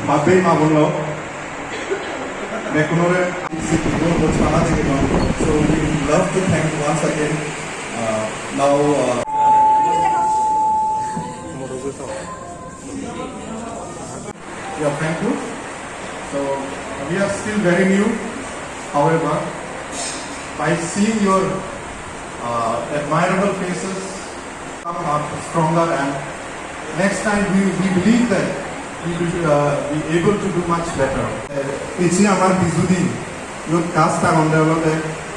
Mabbe Mabulo, Mekunore, so we love to thank once again. Now, yeah, thank you. So we are still very new. However, by seeing your admirable faces, come up stronger, and next time we believe that we will be able to do much better. Ichi amar bizudi, your cast on the level.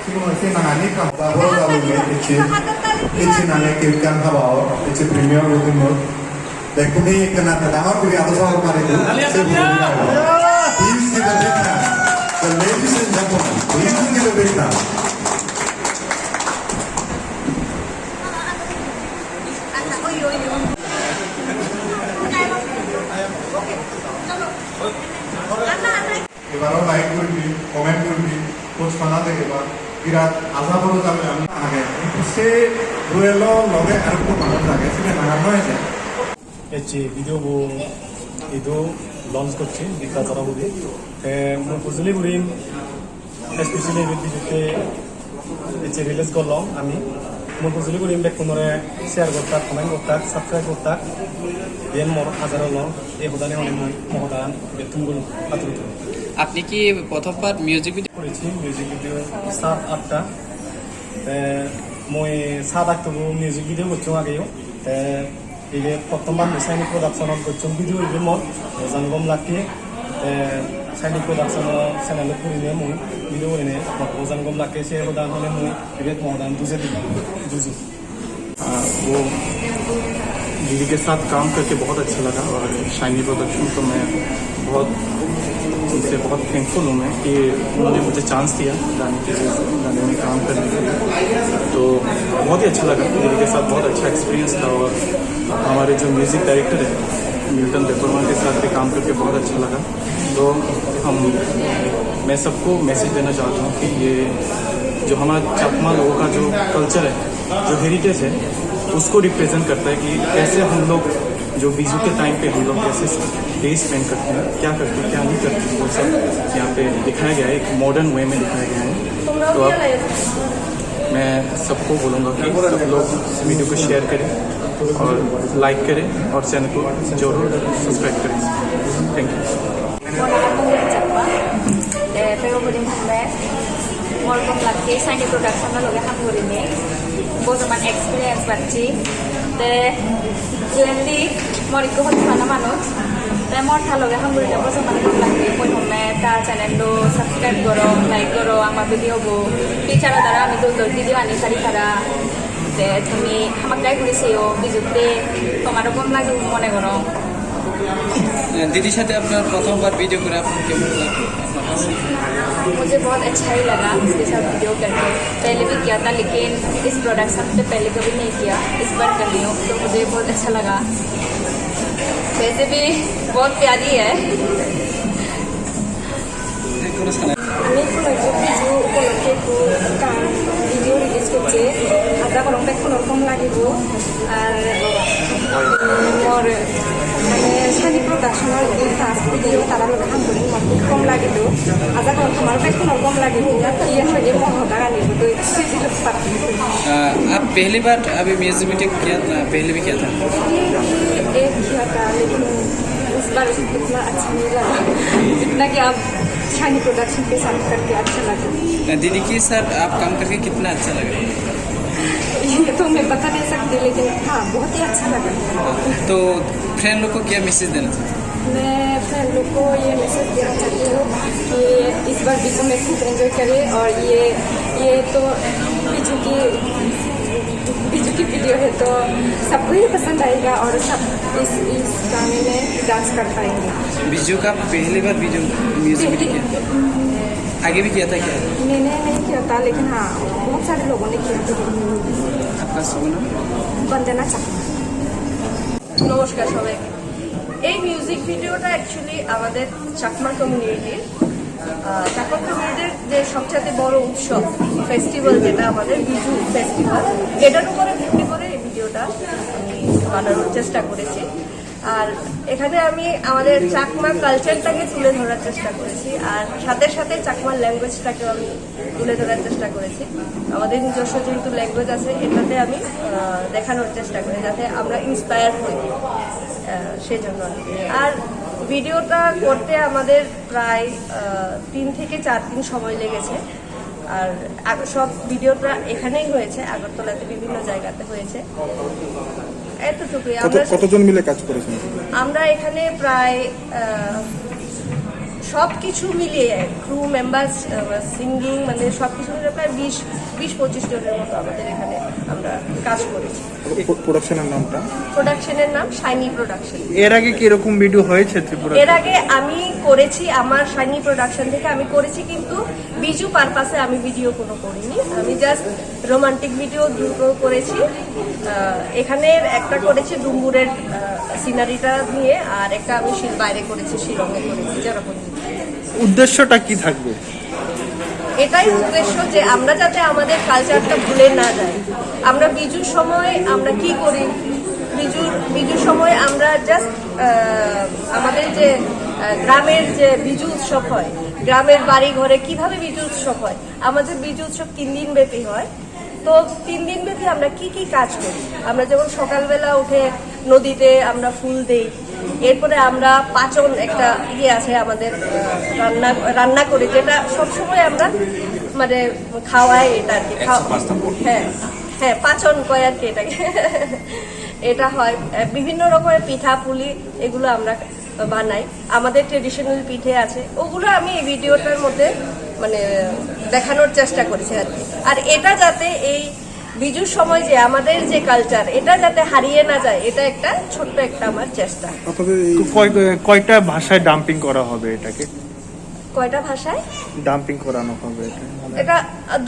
Ichi nangani kababo kabume ichi nane kirkan kabao ichi premier udimo. Dekuni kena tadamar kuri atas orang maridu. Please give a big hand. The ladies and gentlemen, please give a big hand. এবারও like করবি comment করবি post বানা দেবা বিরাট আশা করো যাবে আমি আগে কিন্তু সে রুয়েল লগে আর কোনো মানুষ লাগে সেটা নাগানো হয়েছে এচি ভিডিও বো ইদো লঞ্চ করছি বিকা করা বলি মই বুঝলি বুড়িম স্পেশালি ভিডিওতে এচি রিলিজ করলাম আমি মই বুঝলি বুড়িম বেকুনরে শেয়ার করতাক কমেন্ট করতাক সাবস্ক্রাইব করতাক দেন মোর হাজারো লং এই হদানে অনেক মহদান বেতুমগুলো আতুরিত আপনি কি প্রথমবার মিউজিক ভিডিও করেছি মিউজিক ভিডিও 7-8টা মই 7-8টা মিউজিক ভিডিও করছি আগেও ini pertemuan saya ini production untuk video ini mau zanggom lagi saya ini production channel ini mau video ini mau zanggom lagi saya udah होने mau ini mau dan दूसरे वो दीदी के साथ काम करके बहुत अच्छा लगा और शाइनी प्रोडक्शन तो मैं बहुत उनसे बहुत थैंकफुल हूँ मैं कि उन्होंने मुझे चांस दिया गाने में काम करने के लिए तो बहुत ही अच्छा लगा दीदी के साथ बहुत अच्छा एक्सपीरियंस था और हमारे जो म्यूज़िक डायरेक्टर है मिल्टन देवबर्मा के साथ भी काम करके बहुत अच्छा लगा तो मैं सबको मैसेज देना चाहता हूँ कि ये जो हमारा चकमा लोगों का जो कल्चर है जो हेरिटेज है उसको रिप्रेजेंट करता है कि कैसे हम लोग जो बीजू के टाइम पे हम लोग कैसे डे स्पेंड करते हैं क्या करते हैं क्या नहीं करते हैं वो सब यहाँ पे दिखाया गया है एक मॉडर्न वे में दिखाया गया है तो अब मैं सबको बोलूँगा कि सब लोग वीडियो को शेयर करें और लाइक करें और चैनल को जरूर सब्सक्राइब करें thank you Welcome lagi saya di production lo lagi ham hari ini, bos teman experience berci, jadi mau ikut mana mana, mau thal lagi ham hari ini bos teman lagi pun ta channel lo subscribe karo, like karo, ama video bo, bicara darah itu video ani tadi cara, kami hamak lagi kuri seyo, bijute, tomaro pun lagi mone karo. दीदी साथे अपना प्रथम बार video करा केमन लगा मुझे बहुत अच्छा ही लगा इसके साथ वीडियो करके पहले भी किया था लेकिन इस प्रोडक्शन से पहले कभी नहीं किया इस बार कर रही हूँ तो मुझे बहुत अच्छा लगा वैसे भी बहुत प्यारी है আমি কিছু উপলক্ষে ভিডিও রিলিজ করছি আশা করম কোনোরকম লাগিব আর মোর মানে শানি প্রোডাকশনের যে ফার্স্ট ভিডিও তারা লোক কাম করি খুব কম লাগিব আশা করম তোমার কোনোরকম লাগিব ইয়ে হয়ে মহদা লাগিব তো ইজি লোক পাচ্ছি आप पहली बार अभी म्यूजिक वीडियो किया था पहले भी किया था एक किया था लेकिन इस बार इतना अच्छा नहीं लगा जितना कि आप शानी प्रोडक्शन के साथ करके अच्छा लगा दीदी के साथ आप काम करके कितना अच्छा लगा ये तो मैं बता नहीं सकती लेकिन हाँ बहुत ही अच्छा लगा तो फ्रेंड लोग को क्या मैसेज देना चाहते मैं फ्रेंड लोग को ये मैसेज देना चाहती हूँ कि इस बार बीजू मैसेज एंजॉय करें और ये तो बीजू की वीडियो है तो सबको ही पसंद आएगा और सब इस गाने में डांस कर पाएंगे बीजू का पहली बार बीजू म्यूजिक वीडियो किया आगे भी किया था क्या मैंने नहीं किया था लेकिन हाँ बहुत सारे लोगों ने किया था आपका शुभ नाम वंदना चाकमा নমস্কার সবাইকে এই মিউজিক ভিডিওটা অ্যাকচুয়ালি আমাদের চাকমা কমিউনিটির যে সবচেয়ে বড় উৎসব ফেস্টিভ্যাল যেটা আমাদের বিজু ফেস্টিভ্যাল এটার উপরে ভিত্তি করে এই ভিডিওটা আমি বানানোর চেষ্টা করেছি আর এখানে আমি আমাদের চাকমা কালচারটাকে তুলে ধরার চেষ্টা করেছি, আর সাথে সাথে চাকমা ল্যাঙ্গুয়েজটাকেও আমি তুলে ধরার চেষ্টা করেছি। আমাদের নিজস্ব যেহেতু ল্যাঙ্গুয়েজ আছে, এটাতে আমি দেখানোর চেষ্টা করি যাতে আমরা ইন্সপায়ার হই, সেজন্য। আর ভিডিওটা করতে আমাদের প্রায় 3 থেকে 4 দিন সময় লেগেছে। আর সব ভিডিওটা এখানেই হয়েছে, আগরতলাতে বিভিন্ন জায়গাতে হয়েছে। এতটুকুই। কতজন মিলে কাজ করেছেন? আমরা এখানে প্রায় সব কিছু মিলিয়ে ক্রু মেম্বার্স, সিঙ্গিং, মানে সব কিছু মিলিয়ে প্রায় 20-25 জনের মতো আমাদের এখানে আমরা কাজ করেছি। প্রোডাকশনের নামটা? প্রোডাকশনের নাম শাইনি প্রোডাকশন। এর আগে কিরকম ভিডিও হয়েছে ত্রিপুরা? এর আগে আমি করেছি, আমার শাইনি প্রোডাকশন থেকে আমি করেছি, কিন্তু বিজু পারপাসে আমি ভিডিও কোনো করিনি। আমি জাস্ট রোমান্টিক ভিডিও দুটো করেছি। এখানে একটা করেছি ডুম্বুরের সিনারিটা নিয়ে, আর একটা আমি বাইরে করেছি, শিলংয়ে করেছি, যেরকম। উদ্দেশ্যটা কি থাকবে? এটাই উদ্দেশ্য যে আমরা যাতে আমাদের কালচারটা ভুলে না যাই। আমরা বিজুর সময় আমরা কি করি, বিজুর সময় আমরা জাস্ট আমাদের যে গ্রামের যে বিজু উৎসব হয়, গ্রামের বাড়ি ঘরে কিভাবে বিজু উৎসব হয়। আমাদের বিজু উৎসব 3 দিন ব্যাপী হয়। তো 3 দিন ব্যাপী আমরা কি কি কাজ করি। আমরা যেমন সকালবেলা উঠে নদীতে আমরা ফুল দেই, এরপরে আমরা পাচন একটা আছে আমাদের, রান্না করি, যেটা সবসময় আমরা মানে খাওয়াই, এটা আর কি। হ্যাঁ, পাচন কয় আর কি এটাকে। এটা হয় বিভিন্ন রকমের পিঠা পুলি, এগুলো আমরা বানাই। আমাদের ট্রেডিশনাল পিঠে আছে, ওগুলো আমি এই ভিডিওটার মধ্যে মানে দেখানোর চেষ্টা করেছি আর কি। আর এটা যাতে এই বিজুর সময় যে আমাদের যে কালচার, এটা যাতে হারিয়ে না যায়, এটা একটা ছোট্ট একটা আমার চেষ্টা। কয়টা ভাষায় ডাম্পিং করা হবে এটাকে? কয়টা ভাষায় ডাম্পিং করানো হবে এটা?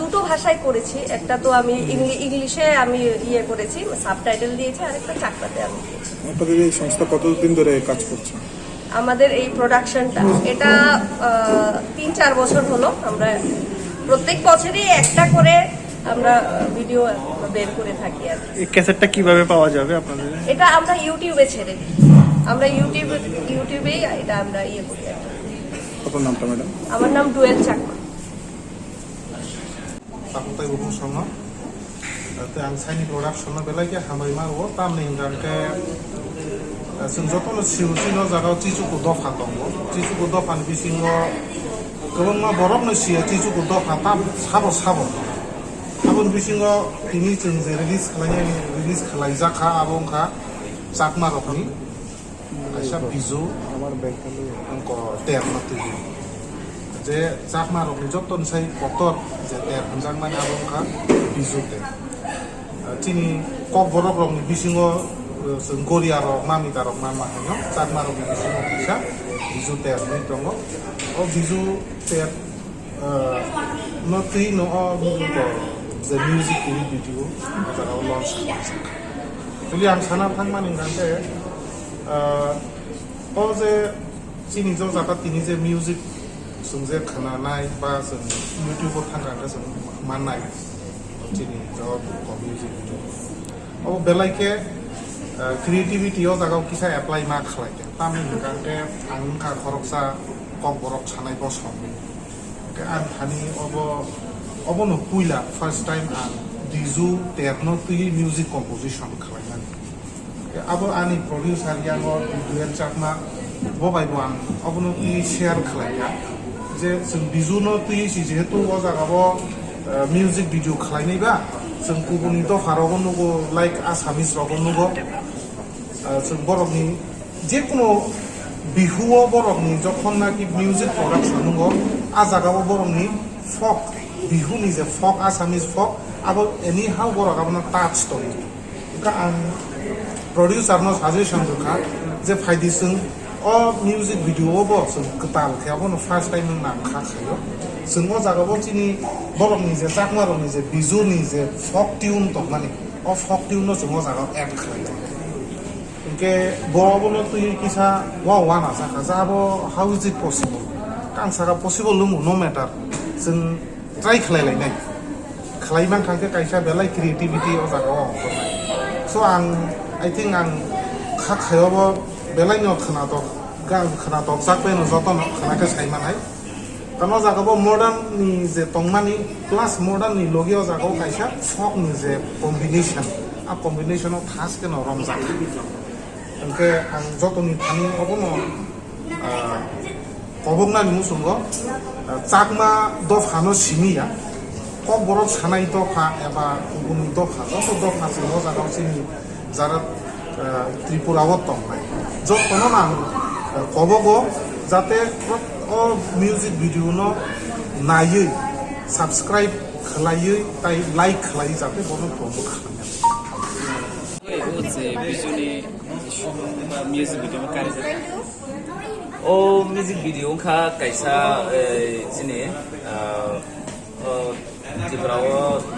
দুটো ভাষায় করেছি। একটা তো আমি ইংলিশে আমি করেছি, সাবটাইটেল দিয়েছি, আর একটা চাকরাতে আমি দিয়েছি। আপনাদের এই সংস্থা কতদিন ধরে কাজ করছে? আমাদের এই প্রোডাকশনটা এটা 3-4 বছর হলো। আমরা প্রত্যেক বছরই একটা করে আমরা ভিডিও বের করে থাকি আর কি। এই ক্যাসেটটা কিভাবে পাওয়া যাবে আপনাদের? এটা আমরা ইউটিউবে ছেড়ে দিই। আমরা ইউটিউবেই এটা আমরা করি আর কি। আপনার নামটা ম্যাডাম? আমার নাম dual Chakma. Takutai Bukung Sama, তে আং সাইনি প্রোডাকশন বেলাকে হামাই মারো তামনি গানকে जोंजोतो सिउसिनो जागाव चिचुको दफा दङ चिचुको दफानि बिसिङाव गोबां बरफनो सिया चिचुको दफा ताम साबो आबोनि बिसिङाव तिनि जों जे रिलिज खालायजाखा आबंखा चाकमा रकनि आइसा बिजु अंक तेरनति जे चाकमा रकनि जतन साइ पतर जे तेर हनजांमानि आबंखा बिजुते चिनि कक बरफ रकनि बिसिङाव जों गरिया रक मामिता रक मा हायो चाकमा रकनि बिसिङाव फैसा बिजु तेरनि दङ अ बिजु तेर नति न the music video that I launched. Jadi ang sana pang maningante all the sini jo zakat tini je music sungje khana nai ba sung YouTube thanga ta sung manai sini jo ko music video o belaike creativity o jagao kisa apply ma khlaike tami ningante ang kha khoroksa kok borok chanai bo somni ke an thani obo no puila first time an dizu terno tui music composition khalaiman abo ani producer yang duel chakma bobai boan obo no i share khalaiya je sung dizu no tui si jehetu o jagabo music video khalainai ba sung kubuni to farogon no like assamese rogon no sung borokni je kono bihuo borokni jokhon naki music production no a jagabo borokni folk bihu ni je folk assamese folk abo anyhow borok abona touch to ka an producer no suggestion ka je phaidi sung o music video bo sung katal khe abo no first time na kha khayo sung o jaga bo chini borok ni je chakma rok ni je bizu ni je folk tune to mani o folk tune no sung o jaga add khayo ke bo no tu kisa wa na sa ka abo how is it possible kang sa possible no matter sung try khalai khalaiman khangke kaisa belai creativity o jaga o so I think ang kha khayobo बेलायनो खोनादक खोनादक जाकबेनो जतन खोनाके साइमानाय कानो जागाबो मडार्ननि जे तंमानि प्लास मडार्ननि लगियाव जागाव कायसा फकनि जे combination आ कम्बिनेशनाव थासके न रमजाक ओंके आं जतनि थानि अबनो कबंनानि मुसुंगो चाकमा दफानो सिमिया कक बरफ सानाय दफा एबा गुबुन दफा जत दफा सिङाव जागाव सिनि जारा त्रिपुराव तंनाय जतनो नाम कबगो जाते ओ मिउजिक भिडिअ न नायै साबस्क्राइब खालायै ताइ लाइक खालायै जाते बनो प्रमोट खालामो ओसे बिजुनि म्युजिक भिडिअ कारि ओ म्युजिक भिडिअ खा कैसा जिने जेब्राव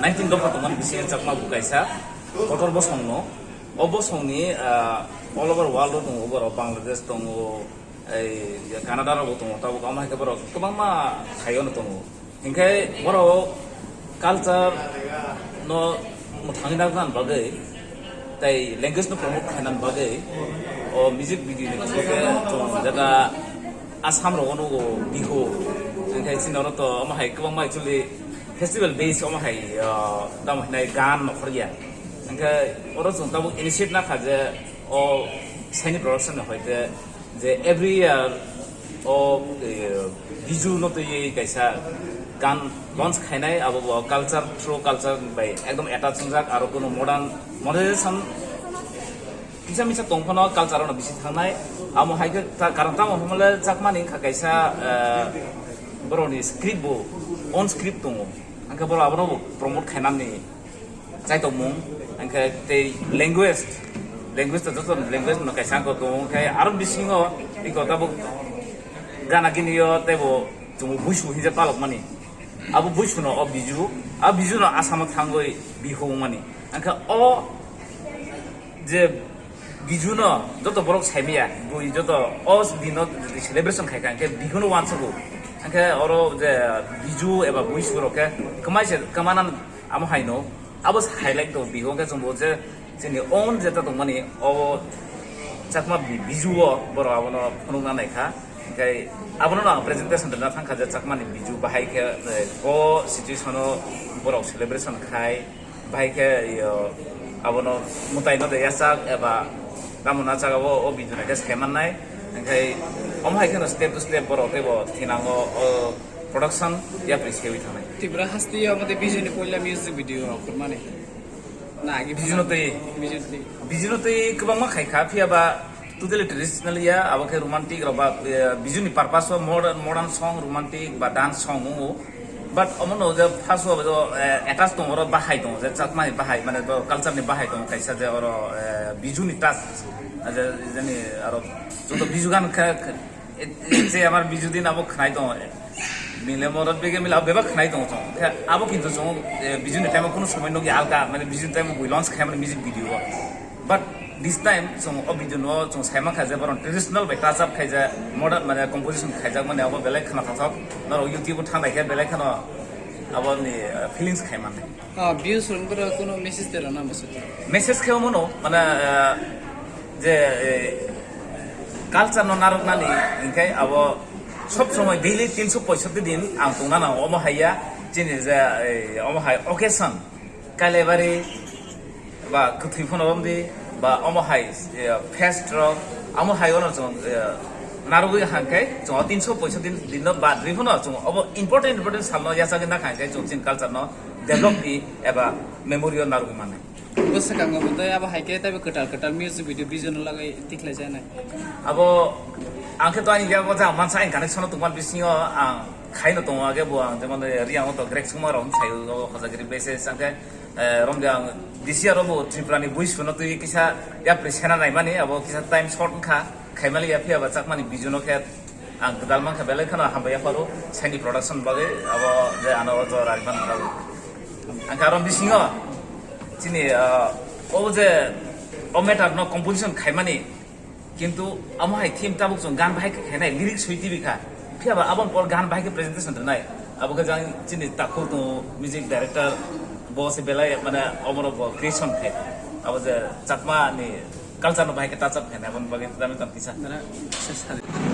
19 दफा तमान बिसे चाकमा बुकाइसा कटर बसंग न अबसंगनि अल ओभार वर्ल्ड दङ ओभार बांलादेश दङ कानाडा रावबो दङ ताबो गामा हेके बर गोबां मा थायोनो दङ हिंखाय बर कालचार न मुथांगिना गान बागै ताइ लैंग्वेज न प्रमोट खानान बागै ओ म्युजिक भिडिअ नि सोके जगा आसाम रगनो बिहु हिंखाय सिनावनो त अमाहाय गोबां मा एक्चुअली फेस्टिवल बेस अमाहाय दामहनाय गान नखरिया हिंखाय अरो जों ताबो इनिशिएट ना खाजे ओ साइनि प्रोडक्शन होइते जे एभरी इयर ओ बिजु न तो ये कैसा गान लॉन्च खाइनाय अब कल्चर थ्रू कल्चर बाय एकदम एटाच जाक आरो कोनो मॉडर्नाइजेशन किसा मिसा तंफनो कल्चर न बिसि थांनाय आमो हाइके कारण ता हमले चाकमानि कैसा बरनि स्क्रिप्ट बो ऑन स्क्रिप्ट दङ आंखा बर आबनो प्रमोट खाइनानि जायतो मुं आंखा ते लैंग्वेज त जतो लैंग्वेज न कैसा को दङ खाय आरो बिसिङो इको ताबो गाना गिनियो तेबो जों बुसु हिजे पालक मानि आबो बुसु न अ बिजु न आसाम थांगै बिहु मानि आंखा अ जे बिजु न जतो बरक साइमिया बुइ जतो अ दिन सेलिब्रेशन खायका के बिहुनो वानसगो आंखा अरो जे बिजु एबा बुसु रके कमाइसे कमानान आम हाइनो आबो हाइलाइट दो बिहु के जों जे जोंनि ओन जेता दं मानि अ चाकमा बिजुओ बर आबनो फनुना नायखा ओमफ्राय आबनो ना प्रेजेन्टेसन दना थांखा जे चाकमानि बिजु बाहायके ग सिचुएसनो बराव सेलिब्रेशन खाय बाहायके आबनो मुताइनो दे यासाक एबा गामना चागाबो अ बिजु नायके सेमाननाय ओमफ्राय अमहायखनो step to step Barav तेबो थिनांगो production या प्रिसेबि थानाय तिब्रा हास्तिया मते बिजुनि पहिला म्युजिक भिडिअ माने ना आगे बिजुनोतै गोबां मा खायखा फियाबा टोटली ट्रेडिशनल या आबके रोमांटिक रबा बिजुनि पर्पस मॉडर्न सॉन्ग रोमांटिक बा डांस सॉन्ग हो बट अमनो जे फार्स्ट हो जो अटैच दं और बाहाय दं जे चाकमानि बाहाय माने कल्चर नि बाहाय दं कैसा जे और बिजुनि टच जे जनि और जो बिजु गान जे आमार बिजु दिन अब खनाय दं मिले मरद बेगे मिला बेबा खनाय दं अब किन्तु जो बिजुनि टाइम कोनो समय नगि आलका माने बिजुनि टाइम बय लॉन्च खाय माने music video but this time जो अब बिजुन जो साइमा खाजे बरन ट्रेडिशनल बाय टाच अप खायजा मॉडर्न माने कंपोजिशन खायजा माने अब बेलेग खाना थाथक न यूट्यूब थानाय के बेलेग खाना अब नि फिलिंग्स खाय माने व्यूज रंबर कोनो मेसेज देला ना मेसेज खाय मनो माने जे कल्चर न नारकनानि इनखाय अब सब समय डेली 365 दिन आं दंना ना अमहाया जिनि जे अमहाय ओकेशन कालेबारि बा कुथि फनबमदि बा अमहाय फेस्ट रक अमहाय अन जों नारगै हांखाय जों 365 दिन बा द्रिफन जों अब इम्पोर्टेन्ट सालनो यासागै ना खांखाय जों जिन कल्चर न डेभलप नि एबा मेमोरियल नारगै माने गोसोखाङो मते अब हाइके ताबे कटाल म्युजिक भिडिअ बिजुन लागै तिखलाय जानाय अब आंखे तो आनी गया बजा मानसा इन कनेक्शन तो मान बिसिङो आं खाइनो दङ आगे बो आं जेमन रियाङो तो ग्रेक सुमा रम छायो हजागिरि बेसे संखे रमदे आं दिस इयर बो त्रिपुरानि बुइसुनो तो किसा या प्रेसेना नाय माने अब किसा टाइम शॉर्ट खा खाइमाली या फिया चाकमानि बिजुनो के आं गदाल मानखा बेले खाना हाबाया फारो साइनि प्रोडक्शन बागे अब जे आनो जो राजमान आं कारम बिसिङो जिनि ओ जे ओ मेटार न कंपोजिशन खाइमानि किंतु अमहाय थीम ताबुक जों गान बाहाय खायनाय लिरिक्स होइति बिखा फियाबा आबन पर गान बाहाय के प्रेजेंटेशन दनाय अब के जां चिनि ताखौ तो म्यूजिक डायरेक्टर बस बेलाय माने अमर क्रिएशन थे अब जे चाकमा नि culture no bahai ke touch up kan abon bagian kami tan kisah Nara, saya